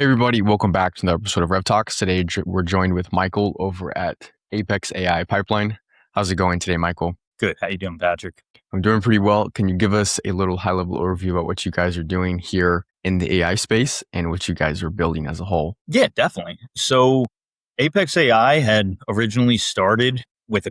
Hey everybody, welcome back to another episode of RevTalks. Today we're joined with Michael over at Apex AI Pipeline. How's it going today, Michael? Good. How you doing, Patrick? I'm doing pretty well. Can you give us a little high-level overview about what you guys are doing here in the AI space and what you guys are building as a whole? Yeah, definitely. So Apex AI had originally started with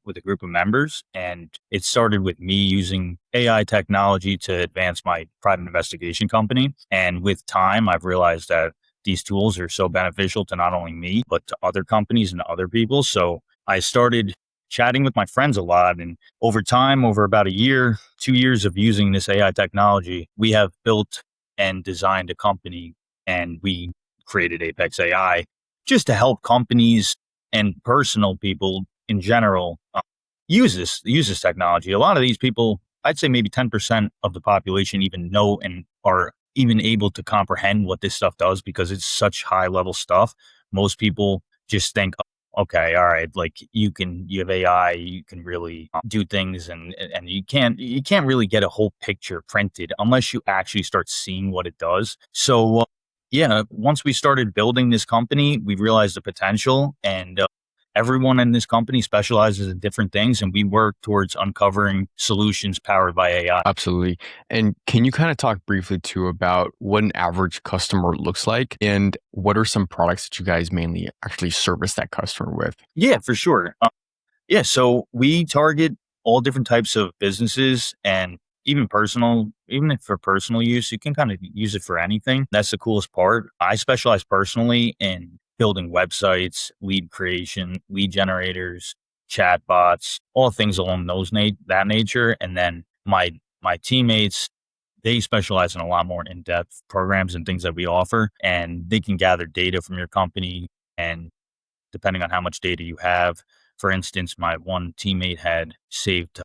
with a group of members, and it started with me using AI technology to advance my private investigation company. And with time, I've realized that these tools are so beneficial to not only me, but to other companies and other people. So I started chatting with my friends a lot. And over time, over about a year, 2 years of using this AI technology, we have built and designed a company, and we created Apex AI just to help companies and personal people in general use this technology. A lot of these people, I'd say maybe 10% of the population even know and are even able to comprehend what this stuff does because it's such high level stuff. Most people just think, okay, all right, like you have AI, you can really do things, and you can't really get a whole picture printed unless you actually start seeing what it does. So yeah, once we started building this company, we realized the potential, and everyone in this company specializes in different things, and we work towards uncovering solutions powered by AI. Absolutely. And can you kind of talk briefly too about what an average customer looks like and what are some products that you guys mainly actually service that customer with? Yeah, for sure. Yeah, so we target all different types of businesses and even personal, even if for personal use, you can kind of use it for anything. That's the coolest part. I specialize personally in building websites, lead creation, lead generators, chatbots, all things along that nature. And then my teammates, they specialize in a lot more in-depth programs and things that we offer, and they can gather data from your company, and depending on how much data you have. For instance, my one teammate had saved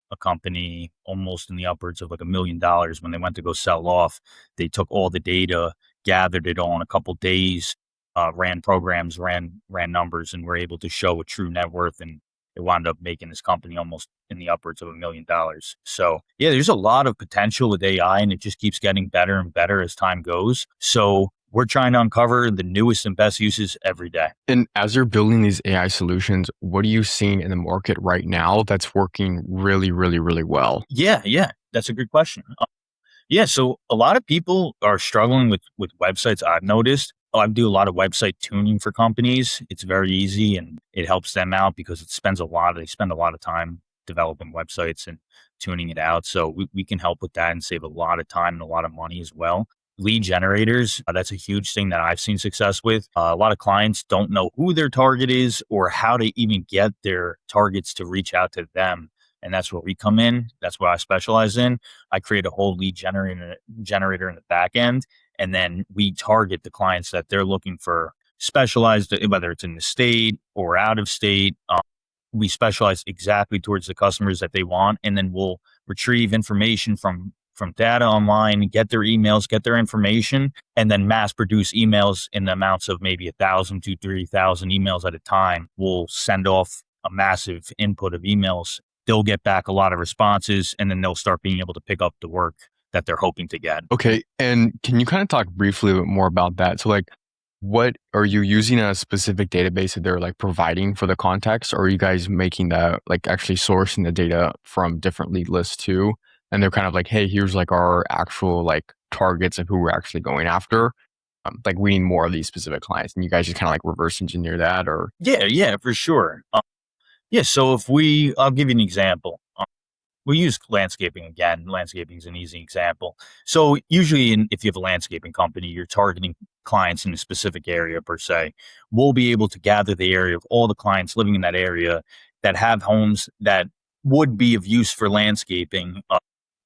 a company almost in the upwards of like $1 million when they went to go sell off. They took all the data, gathered it all in a couple days, ran programs, ran numbers, and were able to show a true net worth. And it wound up making this company almost in the upwards of $1 million. So yeah, there's a lot of potential with AI, and it just keeps getting better and better as time goes. So we're trying to uncover the newest and best uses every day. And as you're building these AI solutions, what are you seeing in the market right now that's working really, really, really well? Yeah, that's a good question. Yeah, so a lot of people are struggling with websites. I've noticed. I do a lot of website tuning for companies. It's very easy and it helps them out because they spend a lot of time developing websites and tuning it out. So we can help with that and save a lot of time and a lot of money as well. Lead generators, that's a huge thing that I've seen success with. A lot of clients don't know who their target is or how to even get their targets to reach out to them. And that's where we come in. That's what I specialize in. I create a whole lead generator in the back end, and then we target the clients that they're looking for, specialized, whether it's in the state or out of state. We specialize exactly towards the customers that they want, and then we'll retrieve information from data online, get their emails, get their information, and then mass produce emails in the amounts of maybe 1,000 to 3,000 emails at a time. We'll send off a massive input of emails. They'll get back a lot of responses, and then they'll start being able to pick up the work that they're hoping to get. Okay. And can you kind of talk briefly a bit more about that? So, like, what are you using a specific database that they're like providing for the context, or are you guys making that like actually sourcing the data from different lead lists too? And they're kind of like, hey, here's like our actual like targets of who we're actually going after. Like we need more of these specific clients, and you guys just kind of like reverse engineer that, or Yeah, for sure. Yeah, so I'll give you an example. We use landscaping again. Landscaping is an easy example. So usually, if you have a landscaping company, you're targeting clients in a specific area per se. We'll be able to gather the area of all the clients living in that area that have homes that would be of use for landscaping.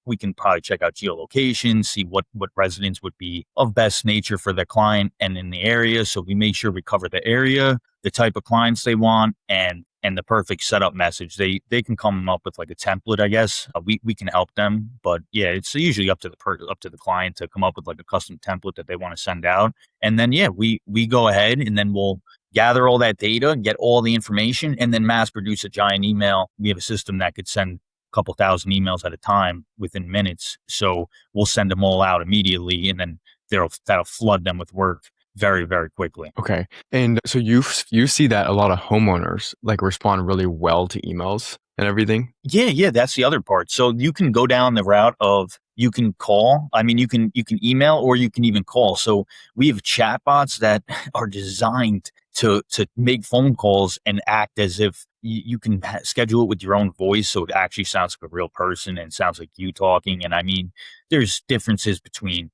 We can probably check out geolocation, see what residents would be of best nature for the client and in the area. So we make sure we cover the area, the type of clients they want, and the perfect setup message. They can come up with like a template, I guess. We can help them, but yeah, it's usually up to the client to come up with like a custom template that they want to send out. And then yeah, we go ahead and then we'll gather all that data, get all the information, and then mass produce a giant email. We have a system that could send couple thousand emails at a time within minutes. So we'll send them all out immediately, and then that'll flood them with work. very, very quickly. Okay. And so you see that a lot of homeowners like respond really well to emails and everything. Yeah, yeah, that's the other part. So you can go down the route of you can call. I mean, you can email or you can even call. So we have chatbots that are designed to make phone calls and act as if you can schedule it with your own voice, so it actually sounds like a real person and sounds like you talking. And I mean, there's differences between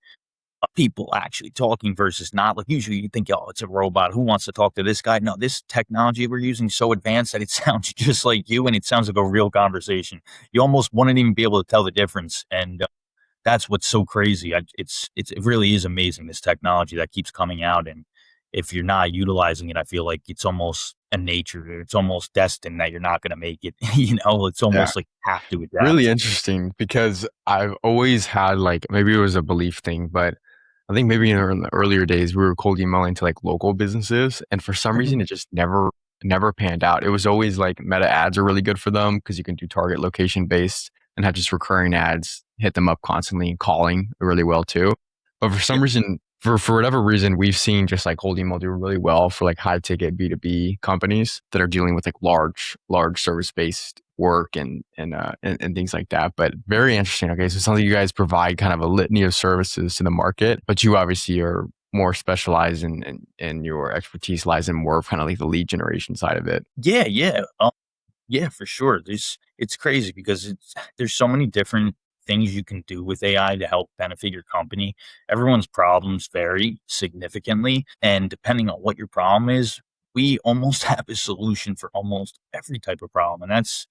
people actually talking versus not. Like usually you think, oh, it's a robot. Who wants to talk to this guy? No, this technology we're using is so advanced that it sounds just like you and it sounds like a real conversation. You almost wouldn't even be able to tell the difference. And that's what's so crazy. It really is amazing, this technology that keeps coming out. And if you're not utilizing it, I feel like it's almost a nature. It's almost destined that you're not going to make it. It's Yeah. almost like you have to Really adapt. interesting because I've always had like maybe it was a belief thing, but I think maybe in the earlier days we were cold emailing to like local businesses, and for some reason Mhm. it just never panned out. It was always like meta ads are really good for them because you can do target location based and have just recurring ads hit them up constantly and calling really well too. But for some Yep. reason, for whatever reason, we've seen just like cold email do really well for like high ticket B2B companies that are dealing with like large service based work and things like that. But very interesting. Okay, so it sounds like you guys provide kind of a litany of services to the market, but you obviously are more specialized and your expertise lies in more of kind of like the lead generation side of it. Yeah, yeah. Yeah, for sure. It's crazy because there's so many different things you can do with AI to help benefit your company. Everyone's problems vary significantly, and depending on what your problem is, we almost have a solution for almost every type of problem. And that's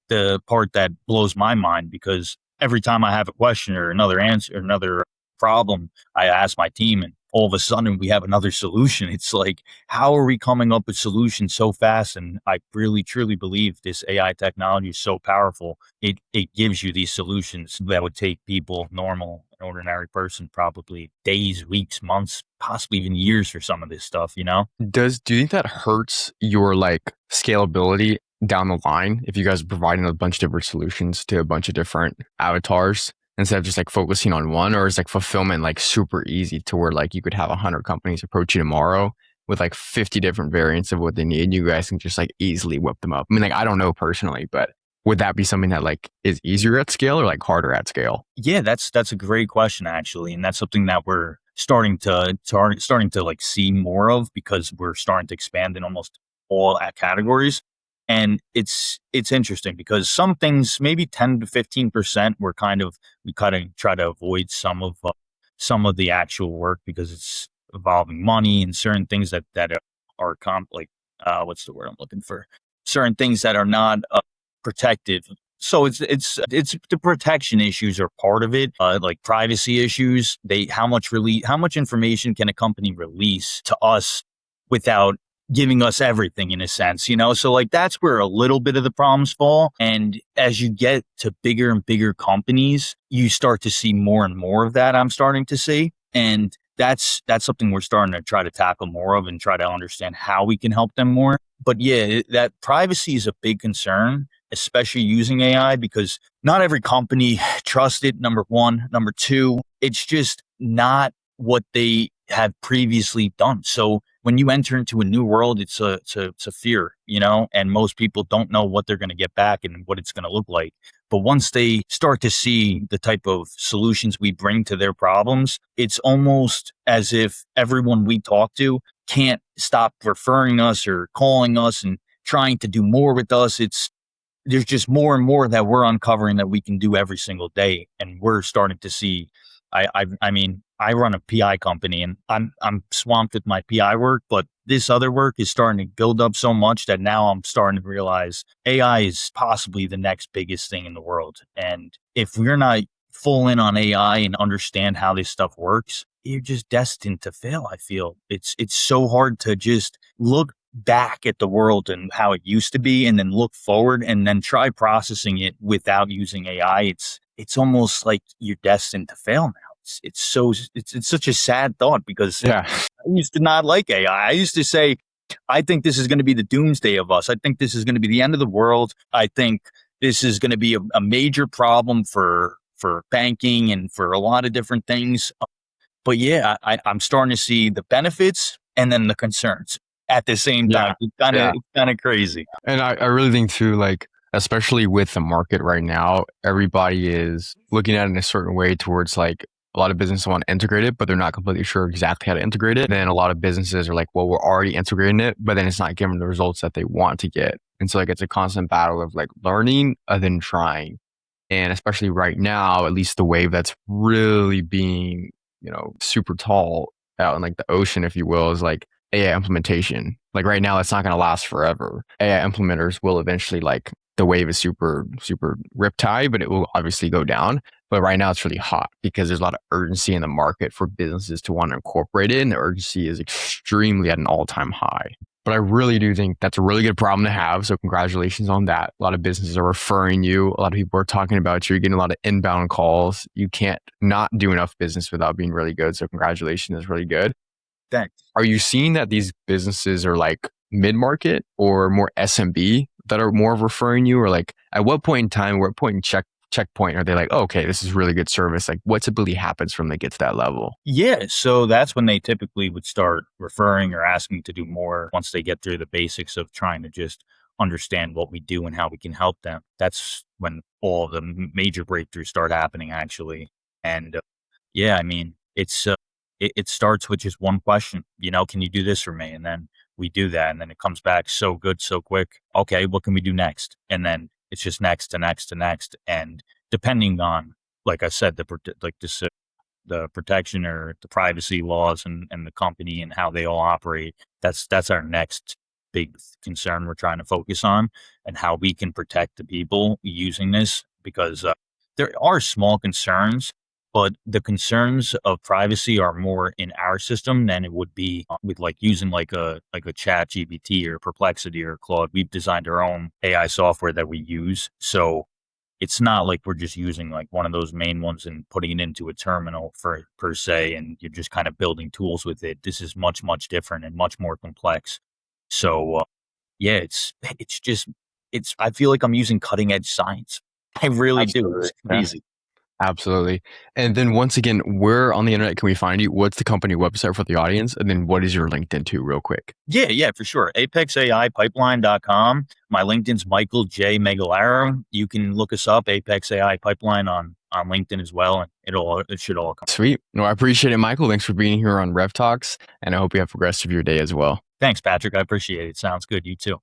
the part that blows my mind because every time I have a question or another answer, another problem, I ask my team, and all of a sudden we have another solution. It's like, how are we coming up with solutions so fast? And I really truly believe this AI technology is so powerful. It gives you these solutions that would take people, normal, an ordinary person, probably days, weeks, months, possibly even years for some of this stuff. Do you think that hurts your like scalability down the line if you guys are providing a bunch of different solutions to a bunch of different avatars instead of just like focusing on one, or is like fulfillment like super easy to where like you could have 100 companies approach you tomorrow with like 50 different variants of what they need, and you guys can just like easily whip them up? I mean, like I don't know personally, but would that be something that like is easier at scale or like harder at scale? Yeah, that's a great question actually, and that's something that we're starting to like see more of because we're starting to expand in almost all categories. And it's interesting because some things, maybe 10 to 15%, we kind of try to avoid some of the actual work because it's involving money and certain things that are like what's the word I'm looking for? Certain things that are not protected. So it's the protection issues are part of it, like privacy issues. How much information can a company release to us without giving us everything in a sense. So like that's where a little bit of the problems fall. And as you get to bigger and bigger companies, you start to see more and more of that. I'm starting to see, and that's something we're starting to try to tackle more of and try to understand how we can help them more. But yeah, that privacy is a big concern, especially using AI, because not every company trusts it. Number one. Number two, it's just not what they have previously done. So when you enter into a new world, it's a fear, and most people don't know what they're going to get back and what it's going to look like. But once they start to see the type of solutions we bring to their problems, it's almost as if everyone we talk to can't stop referring us or calling us and trying to do more with us. There's just more and more that we're uncovering that we can do every single day, and we're starting to see. I mean, I run a PI company, and I'm swamped with my PI work, but this other work is starting to build up so much that now I'm starting to realize AI is possibly the next biggest thing in the world. And if we're not full in on AI and understand how this stuff works, you're just destined to fail. I feel it's so hard to just look back at the world and how it used to be and then look forward and then try processing it without using AI. It's almost like you're destined to fail now. It's such a sad thought because Yeah. I used to not like AI. I used to say, I think this is going to be the doomsday of us. I think this is going to be the end of the world. I think this is going to be a major problem for banking and for a lot of different things. But yeah, I'm starting to see the benefits and then the concerns at the same Yeah. time. It's Yeah. kind of crazy. And I really think too, like, especially with the market right now, everybody is looking at it in a certain way towards like a lot of businesses want to integrate it, but they're not completely sure exactly how to integrate it. Then a lot of businesses are like, well, we're already integrating it, but then it's not giving the results that they want to get. And so like it's a constant battle of like learning and then trying. And especially right now, at least the wave that's really being, super tall out in like the ocean, if you will, is like AI implementation. Like right now, it's not going to last forever. AI implementers will eventually like the wave is super, super riptide, but it will obviously go down. But right now it's really hot because there's a lot of urgency in the market for businesses to want to incorporate it. And the urgency is extremely at an all-time high. But I really do think that's a really good problem to have. So congratulations on that. A lot of businesses are referring you. A lot of people are talking about you. You're getting a lot of inbound calls. You can't not do enough business without being really good. So congratulations is really good. Thanks. Are you seeing that these businesses are like mid-market or more SMB that are more referring you? Or like at what point in time, what point in checkpoint are they like, oh, okay, this is really good service? Like what typically happens when they get to that level? Yeah, so that's when they typically would start referring or asking to do more once they get through the basics of trying to just understand what we do and how we can help them. That's when all the major breakthroughs start happening, actually. And yeah, I mean, it starts with just one question, can you do this for me? And then we do that, and then it comes back so good, so quick. Okay, what can we do next? And then it's just next to next to next, and depending on, like I said, the protection or the privacy laws and the company and how they all operate. That's our next big concern we're trying to focus on, and how we can protect the people using this, because there are small concerns, but the concerns of privacy are more in our system than it would be with like using like a chat GPT or Perplexity or Claude. We've designed our own AI software that we use. So it's not like we're just using like one of those main ones and putting it into a terminal for per se, and you're just kind of building tools with it. This is much, much different and much more complex. So yeah, it's just I feel like I'm using cutting edge science. I really do. Absolutely. It's Yeah. crazy. Absolutely. And then once again, where on the internet can we find you? What's the company website for the audience? And then what is your LinkedIn too, real quick? Yeah, for sure. ApexAIPipeline.com. My LinkedIn's Michael J. Meggiolaro. You can look us up, Apex AI Pipeline on LinkedIn as well, and it should all come. Sweet. No, I appreciate it, Michael. Thanks for being here on RevTalks. And I hope you have the rest of your day as well. Thanks, Patrick. I appreciate it. Sounds good. You too.